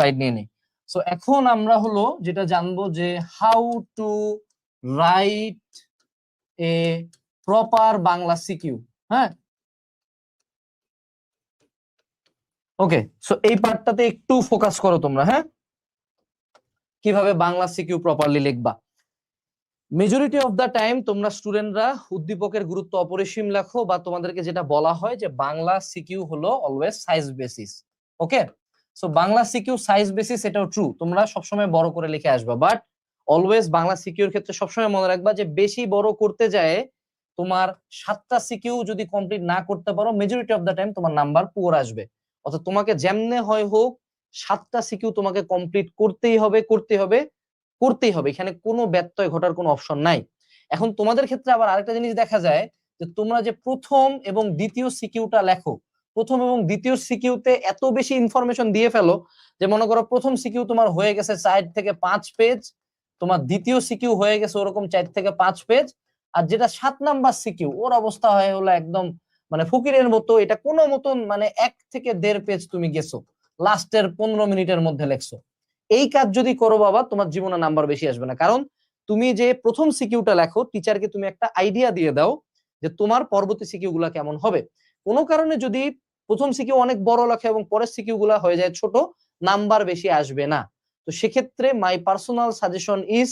Slide নিয়ে নিই। So এখন আমরা হলো যেটা জানবো যে how to write a proper Bangla CQ. হ্যাঁ, ওকে। সো এই পার্টটাতে একটু ফোকাস করো তোমরা। হ্যাঁ, কিভাবে বাংলা সিকিউ প্রপারলি লিখবা। মেজরিটি অফ দা টাইম তোমরা স্টুডেন্টরা উদ্দীপকের গুরুত্ব অপরিসীম লেখো, বা তোমাদেরকে যেটা বলা হয় যে বাংলা সিকিউ হলো always size basis. Okay, so Bangla CQ size basis, এটাও ট্রু, তোমরা সবসময় বড় করে লিখে আসবা। বাট অলওয়েজ বাংলা সিকিউর ক্ষেত্রে সবসময় মনে রাখবা যে বেশি বড় করতে যায় তোমার 7টা সিকিউ যদি কমপ্লিট না করতে পারো, মেজরিটি অফ দা টাইম তোমার নাম্বার পুয়ার আসবে। অর্থাৎ তোমাকে যেমনে হয় হোক 7টা সিকিউ তোমাকে কমপ্লিট করতেই হবে, করতেই হবে, করতেই হবে। এখানে কোনো ব্যত্যয় ঘটার কোনো অপশন নাই। এখন তোমাদের ক্ষেত্রে আবার আরেকটা জিনিস দেখা যায় যে তোমরা যে প্রথম এবং দ্বিতীয় সিকিউটা লেখো, প্রথম এবং দ্বিতীয় সিকিউতে এত বেশি ইনফরমেশন দিয়ে ফেলো যে মনে করো প্রথম সিকিউ তোমার হয়ে গেছে 4 থেকে 5 পেজ, তোমার দ্বিতীয় সিকিউ হয়ে গেছে ওরকম 4 থেকে 5 পেজ, আর যেটা 7 নাম্বার সিকিউ ওর অবস্থা হয় হলো একদম মানে ফকিরের মতো, এটা কোনো মতন মানে 1 থেকে 1.5 পেজ তুমি গেছো, লাস্টের 15 মিনিটের মধ্যে লেখছো। এই কাজ যদি করো বাবা, তোমার জীবনে নাম্বার বেশি আসবে না। কারণ তুমি যে প্রথম সিকিউটা লেখো, টিচারকে তুমি একটা আইডিয়া দিয়ে দাও যে তোমার পরবর্তী সিকিউ গুলা কেমন হবে। কোনো কারণে যদি প্রথম সিকিউ অনেক বড় লেখে এবং পরের সিকিউ গুলা হয়ে যায় ছোট, নাম্বার বেশি আসবে না। তো সেক্ষেত্রে my personal suggestion is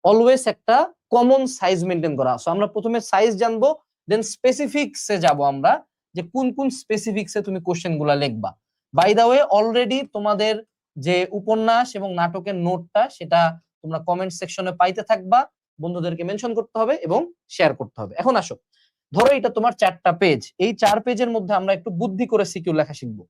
always একটা কমন সাইজ মেনটেন করা। সো আমরা প্রথমে সাইজ জানবো, দেন স্পেসিফিক্সে যাব আমরা, যে কোন কোন স্পেসিফিক্সে তুমি কোশ্চেন গুলা লিখবা। বাই দা ওয়ে, অলরেডি তোমাদের যে উপন্যাস এবং নাটকের নোটটা সেটা তোমরা কমেন্ট সেকশনে পাইতে থাকবা, বন্ধুদেরকে মেনশন করতে হবে এবং শেয়ার করতে হবে। এখন আসো, ধরো এটা তোমার 4টা পেজ, এই 4 পেজের মধ্যে আমরা একটু বুদ্ধি করে সিকিউ লেখা শিখবো।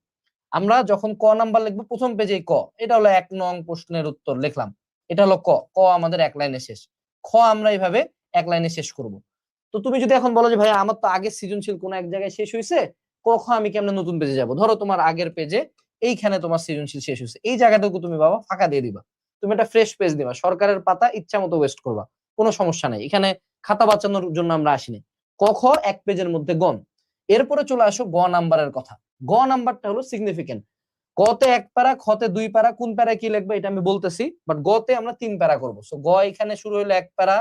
আমরা যখন ক নাম্বার লিখবো, প্রথম পেজে ক, এটা হলো 1 নং প্রশ্নের উত্তর লিখলাম, এটা হলো ক, ক আমাদের 1 লাইনে শেষ, খ আমরা এইভাবে 1 লাইনে শেষ করব। তো তুমি যদি এখন বলো যে ভাই আমার তো আগে সৃজনশীল কোন এক জায়গায় শেষ হয়েছে, ক খ আমি কেমনে নতুন পেজে যাব, ধরো তোমার আগের পেজে এইখানে তোমার সৃজনশীল শেষ হয়েছে, এই জায়গাটুকু তুমি বাবা ফাঁকা দিয়ে দিবা, তুমি একটা ফ্রেশ পেজ দিবা, সরকারের পাতা ইচ্ছা মতো ওয়েস্ট করবা, কোনো সমস্যা নাই, এখানে খাতা বাঁচানোর জন্য আমরা আসিনি। ক খ 1 পেজের মধ্যে গন। এরপরে চলে আসো গ নাম্বারের কথা। গ নাম্বারটা হলো সিগনিফিকেন্ট। কতে 1 প্যারা, খতে 2 প্যারা, কোন প্যারা কি লিখবে এটা আমি বলতেছি, বাট গতে আমরা 3 প্যারা করবো। সো গ এখানে শুরু হলো 1 প্যারা,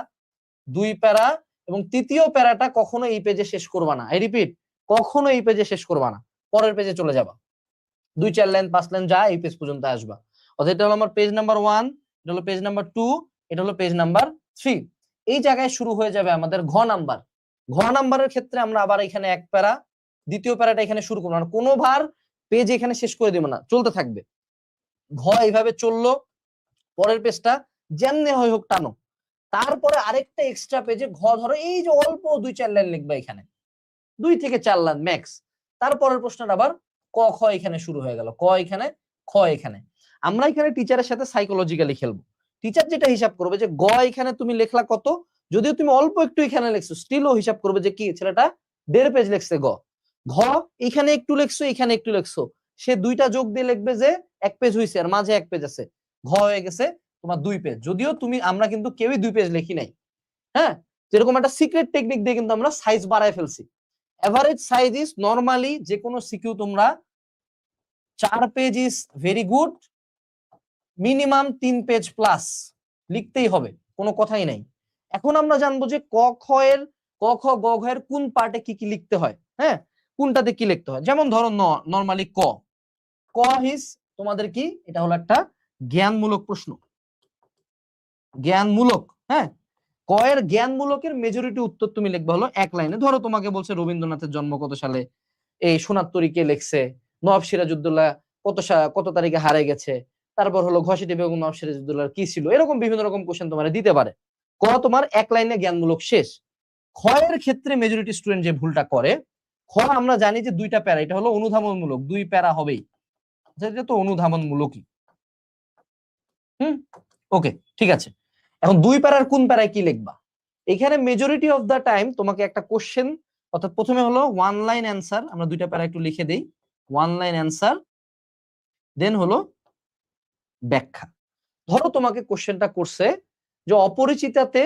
2 প্যারা, এবং তৃতীয় প্যারাটা কখনো এই পেজে শেষ করবা না। আই রিপিট, কখনো এই পেজে শেষ করবা না, পরের পেজে চলে যাবা, 2-4 লাইন 5 লাইন যা এই পেজ পর্যন্ত আসবা। অর্থাৎ এটা হলো আমার পেজ নাম্বার 1, এটা হলো পেজ নাম্বার 2, এটা হলো পেজ নাম্বার 3। এই জায়গায় শুরু হয়ে যাবে আমাদের ঘ নাম্বার। ঘ নাম্বারের ক্ষেত্রে আমরা আবার এখানে 1 প্যারা, দ্বিতীয় প্যারাটা এখানে শুরু করবো না, কোনো ভার পেজ এখানে শেষ করে দেবো না, চলতে থাকবে। ঘ এইভাবে চললো, পরের পেজটা যেমনি হয় হোক টানো, তারপরে আরেকটা এক্সট্রা পেজে ঘ ধরো এই যে অল্প 2-4 লাইন লিখবা, এখানে 2 থেকে 4 লাইন ম্যাক্স। তারপরের প্রশ্নটা আবার ক খ এখানে শুরু হয়ে গেল, ক এখানে, খ এখানে। আমরা এখানে টিচারের সাথে সাইকোলজিক্যালি খেলবো। টিচার যেটা হিসাব করবে যে গ এখানে তুমি লেখলা কত, যদিও তুমি অল্প একটু এখানে লিখছো, স্টিলও হিসাব করবে যে কি ছেলেটা 1.5 পেজ লিখছে। গ ঘ এখানে একটু লিখছো, এখানে একটু লিখছো, সে 2টা যোগ দিয়ে লিখবে যে 1 পেজ হইছে, আর মাঝে 1 পেজ আছে, ঘ হয়ে গেছে তোমার 2 পেজ। যদিও তুমি আমরা কিন্তু কেউই 2 পেজ লিখি নাই। হ্যাঁ, যেরকম একটা সিক্রেট টেকনিক দিয়ে কিন্তু আমরা সাইজ বাড়ায় ফেলছি। এভারেজ সাইজ ইজ নরমালি যে কোনো সিকিউ তোমরা 4 page is very good, minimum 3 page plus লিখতেই হবে, কোনো কথাই নাই। এখন আমরা জানবো যে ক খ এর, ক খ গ ঘ এর কোন পার্টে কি কি লিখতে হয়। হ্যাঁ, কোনটাতে কি লিখতে হয়, যেমন ধরো নরমালি ক, ক ইজ তোমাদের কি, এটা হলো একটা জ্ঞানমূলক প্রশ্ন, জ্ঞানমূলক। হ্যাঁ, ক এর জ্ঞানমূলকের মেজরিটি উত্তর তুমি লিখবে হলো 1 লাইনে। ধরো তোমাকে বলছে রবীন্দ্রনাথের জন্ম কত সালে, এই সোনার তরী কে লিখছে, নবাব সিরাজউদ্দৌলা কত তারিখে হারে গেছে, তারপর হলো ঘসেটি বেগম নবাব সিরাজউদ্দৌলার কি ছিল, এরকম বিভিন্ন রকম কোশ্চেন তোমার দিতে পারে। ক তোমার 1 লাইনে জ্ঞানমূলক শেষ। খ এর ক্ষেত্রে মেজরিটি স্টুডেন্ট যে ভুলটা করে, খ আমরা জানি যে 2টা প্যারা, এটা হলো অনুধাবনমূলক, 2 প্যারা হবেই, এটা তো অনুধাবনমূলকই। ওকে, ঠিক আছে। এখন 2 প্যারার কোন প্যারায় কি লিখবা, এখানে মেজরিটি অফ দা টাইম তোমাকে একটা কোশ্চেন, অর্থাৎ প্রথমে হলো 1 লাইন অ্যান্সার, আমরা 2টা প্যারা একটু লিখে দেই, 1 লাইন অ্যান্সার, দেন হলো ব্যাখ্যা। ধরো তোমাকে কোশ্চেনটা করছে যে অপরিচিতাতে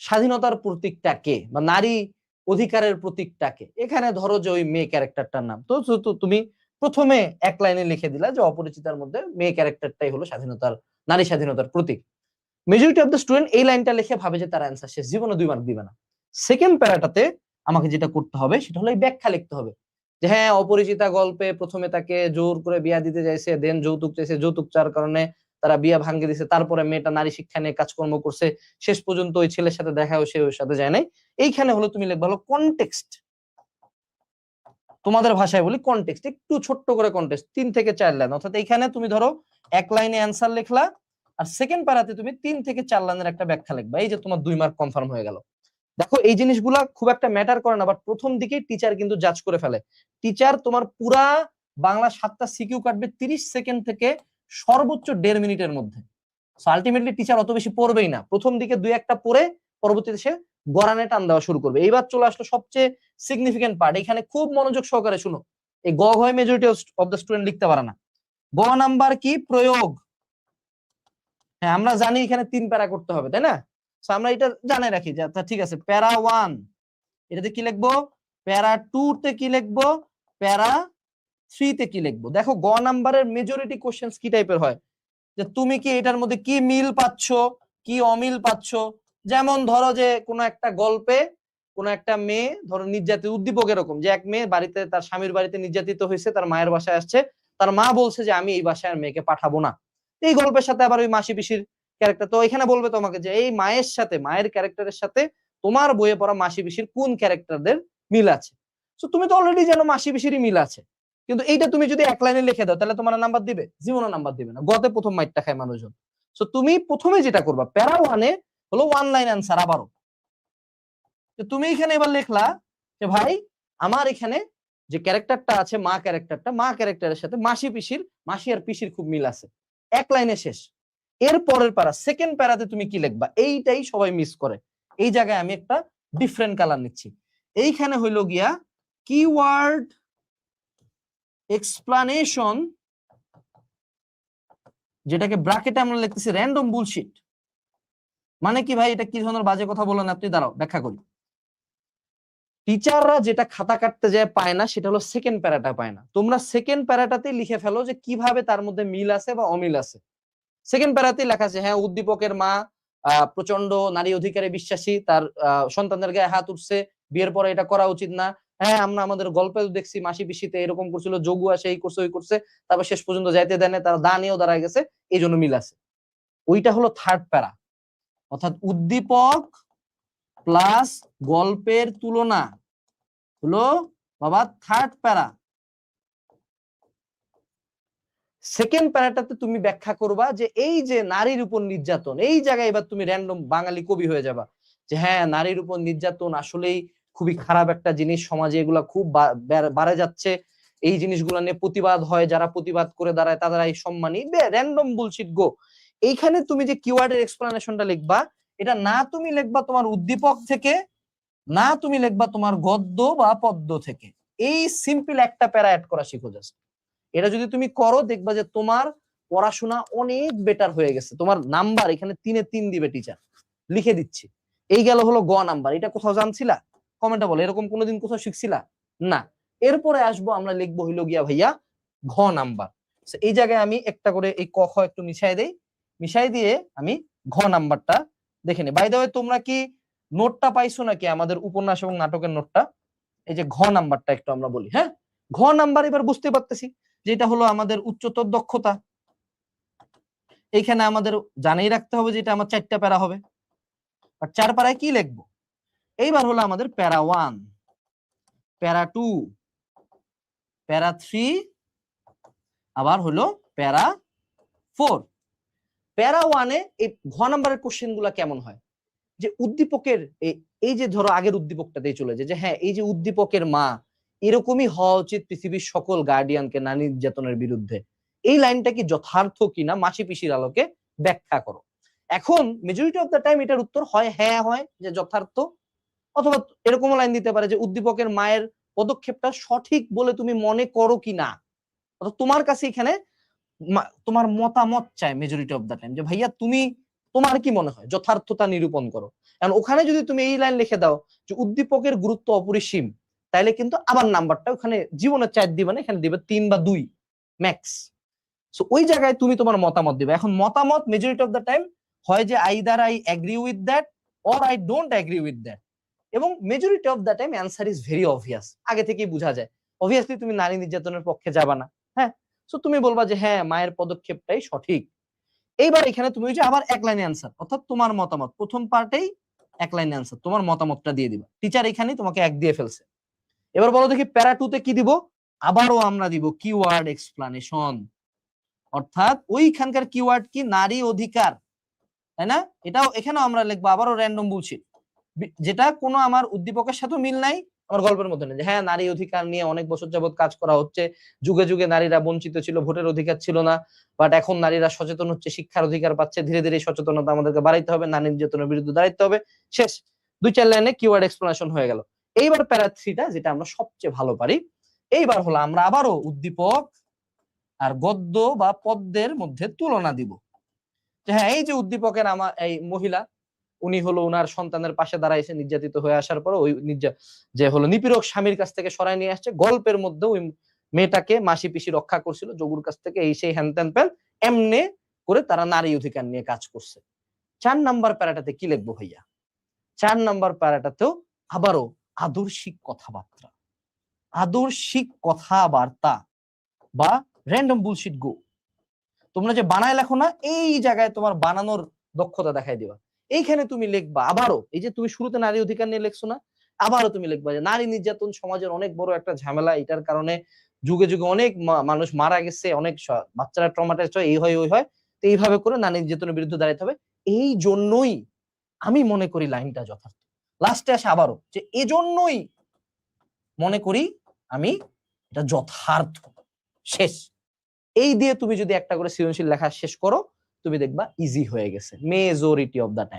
স্বাধীনতার প্রতীকটা কে, বা নারী অধিকারের প্রতীকটা কে, এখানে ধরো যে ওই মেয়ে ক্যারেক্টারটার নাম, তো তুমি প্রথমে এক লাইনে লিখে দিলা যে অপরিচিতার মধ্যে মেয়ে ক্যারেক্টারটাই হলো স্বাধীনতার, নারী স্বাধীনতার প্রতীক। মেজরিটি অফ দ্য স্টুডেন্ট এই লাইনটা লিখে ভাবে যে তার অ্যান্সার শেষ, জীবনে 2 মার্ক দিবে না। সেকেন্ড প্যারাটাতে আমাকে যেটা করতে হবে সেটা হলো এই ব্যাখ্যা লিখতে হবে যে হ্যাঁ অপরিচিতা গল্পে প্রথমে তাকে জোর করে বিয়া দিতে চাইছে, দেন যৌতুক চাইছে, যৌতুক চাওয়ার কারণে তারা বিয়া ভাঙ্গে দিছে, তারপরে মেয়েটা নারী শিক্ষা নিয়ে কাজকর্ম করছে, শেষ পর্যন্ত ওই ছেলের সাথে দেখা হয়েছে, ওর সাথে যায় নাই। এইখানে হলো তুমি লিখবা হলো কনটেক্সট, তোমাদের ভাষায় বলি কনটেক্সট, একটু ছোট্ট করে কনটেক্সট, 3 থেকে 4 লাইন। অর্থাৎ এখানে তুমি ধরো এক লাইনে অ্যান্সার লিখলা, আর সেকেন্ড প্যারাতে তুমি 3 থেকে 4 লাইনের একটা ব্যাখ্যা লিখবা। এই যে তোমার 2 মার্ক কনফার্ম হয়ে গেল। দেখো এই জিনিসগুলা খুব একটা ম্যাটার করে না, বাট প্রথম দিকে টিচার কিন্তু জাজ করে ফেলে। টিচার তোমার পুরা বাংলা 7টা সিকিউ কাটবে 30 সেকেন্ড থেকে সর্বোচ্চ 1.5 মিনিটের মধ্যে। আলটিমেটলি টিচার অত বেশি পড়বেই না, প্রথম দিকে 2-1টা পড়ে পরবর্তীতে সে গড়ানে টান দেওয়া শুরু করবে। এইবার চলে আসলো সবচেয়ে সিগনিফিকেন্ট পার্ট, এখানে খুব মনোযোগ সহকারে শুনো। এই গ হয় মেজরিটি অফ দ্য স্টুডেন্ট লিখতে পারে না। গ নাম্বার কি? প্রয়োগ। হ্যাঁ আমরা জানি এখানে 3 প্যারা করতে হবে, তাই না? তো আমরা এটা জানে রাখি যে আচ্ছা ঠিক আছে, প্যারা 1 এটাতে কি লিখবো, প্যারা 2 তে কি লিখবো, প্যারা 3 তে কি লিখবো। দেখো গ নাম্বারের মেজরিটি কোশ্চেন্স কি টাইপের হয়, যে তুমি কি এটার মধ্যে কি মিল পাচ্ছ, কি অমিল পাচ্ছ। যেমন ধরো যে কোনো একটা গল্পে কোনো একটা মেয়ে ধরো নির্যাতিত, উদ্দীপক এরকম যে এক মেয়ে বাড়িতে তার স্বামীর বাড়িতে নির্যাতিত হয়েছে, তার মায়ের বাসায় আসছে, তার মা বলছে যে আমি এই বাসায় আর মেয়েকে পাঠাবো না। এই গল্পের সাথে আবার ওই মাসি পিসির ক্যারেক্টার, তো এখানে বলবে তোমাকে যে এই মায়ের সাথে, মায়ের ক্যারেক্টারের সাথে তোমার বইয়ে পড়া মাসি পিসির কোন ক্যারেক্টারদের মিল আছে। তো তুমি তো অলরেডি জানো মাসি পিসিরই মিল আছে, কিন্তু এইটা তুমি যদি এক লাইনে লিখে দাও তাহলে তোমার নাম্বার দিবে? জীবনে নাম্বার দিবে না। গতে প্রথম মাইটটা খায় মানুষজন। সো তুমি প্রথমে যেটা করবা প্যারা 1-এ হলো 1 লাইন অ্যান্সার। আবারও তুমি এখানে এবার লিখলা যে ভাই আমার এখানে যে ক্যারেক্টারটা আছে মা ক্যারেক্টারটা, মা ক্যারেক্টারের সাথে মাসি পিসির, মাসি আর পিসির খুব মিল আছে। এক লাইনে শেষ। এর পরের প্যারা সেকেন্ড প্যারাতে তুমি কি লিখবা, এইটাই সবাই মিস করে। এই জায়গায় আমি একটা ডিফারেন্ট কালার নিচ্ছি। এইখানে হইলো গিয়া কিওয়ার্ড এক্সপ্লানেশন, যেটাকে ব্র্যাকেটে আমরা লিখতেছি র্যান্ডম বুলশিট। মানে কি ভাই, এটা কি ধরনের বাজে কথা বলেন আপনি? দাঁড়াও ব্যাখ্যা করি। টিচাররা যেটা খাতা কাটতে যায় পায় না, সেটা হলো সেকেন্ড প্যারাটা পায় না। তোমরা সেকেন্ড প্যারাটাতে লিখে ফেলো যে কিভাবে তার মধ্যে মিল আছে বা অমিল আছে। সেকেন্ড প্যারাতে লেখা আছে হ্যাঁ উদ্দীপকের মা প্রচন্ড নারী অধিকারে বিশ্বাসী, তার সন্তানদের গায়ে হাত উঠছে, বিয়ের পরে এটা করা উচিত না। হ্যাঁ আমরা আমাদের গল্পে দেখছি মাসি পিসিতে এরকম করছিল, যোগু আসে এই করছে ওই করছে, তারপর শেষ পর্যন্ত যাইতে দেয় না, তারা দানিয়েও দাঁড়ায় গেছে, এই জন্য মিল আছে। ওইটা হলো থার্ড প্যারা, অর্থাৎ উদ্দীপক প্লাস গল্পের তুলনা হলো বাবা থার্ড প্যারা। সেকেন্ড প্যারাটাতে তুমি ব্যাখ্যা করবা যে এই যে নারীর উপর নির্যাতন, এই জায়গায় এবার তুমি র্যান্ডম বাঙালি কবি হয়ে যাবা যে হ্যাঁ নারীর উপর নির্যাতন আসলেই খুবই খারাপ একটা জিনিস, সমাজে এগুলা খুব বাড়ে যাচ্ছে, এই জিনিসগুলো নিয়ে প্রতিবাদ হয়, যারা প্রতিবাদ করে দাঁড়ায় তারাই সম্মানী, র্যান্ডম বুলশিট গো। এইখানে তুমি যে কিওয়ার্ডের এক্সপ্লানেশনটা লিখবা, এটা না তুমি লিখবা তোমার উদ্দীপক থেকে, না তুমি লিখবা তোমার গদ্য বা পদ্য থেকে। এই সিম্পল একটা প্যারা অ্যাড করা শিখো জাস্ট। এটা যদি তুমি করো দেখবা যে তোমার পড়াশোনা অনেক বেটার হয়ে গেছে। তোমার নাম্বার এখানে 3-এ 3 দিবে টিচার, লিখে দিচ্ছি। এই গেল হলো গ নাম্বার। এটা কোথাও জানছিলা? কমেন্টে বলো এরকম কোনোদিন কোথাও শিখছিলা না। এরপরে আসবো আমরা লিখবো হইলো গিয়া ভাইয়া ঘ নাম্বার। এই জায়গায় আমি একটা করে এই ক খ একটু মিশাই দেই, মিশাই দিয়ে আমি ঘ নাম্বারটা দেখে নিই। বাই দ্য ওয়ে তোমরা কি নোটটা পাইছো নাকি আমাদের উপন্যাস এবং নাটকের নোটটা? এই যে ঘ নাম্বারটা একটু আমরা বলি। হ্যাঁ ঘ নাম্বার এবার বুঝতে পারতেছি যেটা হলো আমাদের উচ্চতর দক্ষতা। এইখানে আমাদের জানেই রাখতে হবে যে এটা আমার 4টা প্যারা হবে, আর 4 প্যারায় কি লিখবো। এইবার হলো আমাদের প্যারা 1, প্যারা 2, প্যারা 3, আবার হলো প্যারা 4। প্যারা 1-এ এই ঘ নাম্বারের কোশ্চেন গুলা কেমন হয়, যে উদ্দীপকের এই যে ধরো আগের উদ্দীপকটাতেই চলে যায় যে হ্যাঁ এই যে উদ্দীপকের মা এরকমই হওয়া উচিত পৃথিবীর সকল গার্ডিয়ানকে নারী নির্যাতনের বিরুদ্ধে। এই লাইনটা কি যথার্থ কিনা মাসি পিসির আলোকে ব্যাখ্যা করো। এখন মেজরিটি অফ দ্য টাইম এটার উত্তর হয় হ্যাঁ হয় যে যথার্থ, অথবা এরকম লাইন দিতে পারে যে উদ্দীপকের মায়ের পদক্ষেপটা সঠিক বলে তুমি মনে করো কিনা, অর্থাৎ তোমার কাছে এখানে তোমার মতামত চাই মেজরিটি অফ দ্য টাইম, যে ভাইয়া তুমি তোমার কি মনে হয় যথার্থতা নিরূপণ করো। কারণ ওখানে যদি তুমি এই লাইন লিখে দাও যে উদ্দীপকের গুরুত্ব অপরিসীম, তাইলে কিন্তু আবার নাম্বারটা ওখানে জীবনে 4 দিবে না, এখানে দিবে 3 বা 2 ম্যাক্স। সো ওই জায়গায় তুমি তোমার মতামত দিবে। এখন মতামত মেজরিটি অফ দ্য টাইম হয় যে either I agree with that or I don't agree with that, এবং majority of the time answer is very obvious, আগে থেকেই বোঝা যায়। অবভিয়াসলি তুমি নারী নির্যাতনের পক্ষে যাবা না, হ্যাঁ, সো তুমি বলবা যে হ্যাঁ মায়ের পদক্ষেপটাই সঠিক। এইবার এখানে তুমি ওই যে আবার এক লাইনে অ্যান্সার, অর্থাৎ তোমার মতামত প্রথম পার্টেই এক লাইনে অ্যান্সার, তোমার মতামতটা দিয়ে দিবা। টিচার এখানেই তোমাকে 1 দিয়ে ফেলছে। এবার বলো দেখি প্যারা 2 তে কি দিব? আবারও আমরা দিব কিওয়ার্ড এক্সপ্লানেশন, অর্থাৎ ওইখানকার কিওয়ার্ড কি? নারী অধিকার, তাই না? এটাও এখানেও আমরা লিখবো আবারও র্যান্ডম বুলশিট, যেটা কোনো আমার উদ্দীপকের সাথে মিল নাই, আমার গল্পের মধ্যে নেই। হ্যাঁ নারী অধিকার নিয়ে অনেক বছর যাবত কাজ করা হচ্ছে, যুগে যুগে নারীরা বঞ্চিত ছিল, ভোটের অধিকার ছিল না, বাট এখন নারীরা সচেতন হচ্ছে, শিক্ষার অধিকার পাচ্ছে, ধীরে ধীরে সচেতনতা আমাদেরকে বাড়াইতে হবে, নারী নির্যাতনের বিরুদ্ধে দাঁড়াইতে হবে। শেষ, 2-4 লাইনে কিওয়ার্ড এক্সপ্লানেশন হয়ে গেল। এইবার প্যারা 3টা, যেটা আমরা সবচেয়ে ভালো পারি, এইবার হলো আমরা আবারও উদ্দীপক আর গদ্য বা পদ্যের মধ্যে তুলনা দিব। হ্যাঁ এই যে উদ্দীপকের আমার এই মহিলা, উনি হলো উনার সন্তানের পাশে দাঁড়াইছে নির্যাতিত হয়ে আসার পর, ওই যে হলো নিপীড়ক স্বামীর কাছ থেকে সরায় নিয়ে আসছে, গল্পের মধ্যে ওই মেয়েটাকে মাসি পিসি রক্ষা করছিল যোগুর কাছ থেকে, এই সেই হ্যান ত্যান প্যান এমনে করে তারা নারী অধিকার নিয়ে কাজ করছে। 4 নাম্বার প্যারাটাতে কি লিখবো ভাইয়া? 4 নাম্বার প্যারাটাতেও আবারও আদর্শিক কথাবার্তা, আদর্শিক কথাবার্তা বা র্যান্ডম বুলশিট গো। তোমরা যে বানায় লেখো না, এই জায়গায় তোমার বানানোর দক্ষতা দেখাই দিবা। এইখানে তুমি লিখবা আবারও, এই যে তুমি শুরুতে নারী অধিকার নিয়ে লিখছো না, আবারও তুমি লিখবা যে নারী নির্যাতন সমাজের অনেক বড় একটা ঝামেলা, এটার কারণে যুগে যুগে অনেক মানুষ মারা গেছে, অনেক বাচ্চারা ট্রমাটাইজড হয়, এই হয় ওই হয়, তো এইভাবে করে নারী নির্যাতনের বিরুদ্ধে দাঁড়াতে হবে। এই জন্যই আমি মনে করি লাইনটা যথার্থ। লাস্টে আসে আবারও যে এজন্যই মনে করি আমি এটা যথার্থ। শেষ। এই দিয়ে তুমি যদি একটা করে সৃজনশীল লেখা শেষ করো, তুমি দেখবা ইজি হয়ে গেছে মেজরিটি অফ দা টাইম।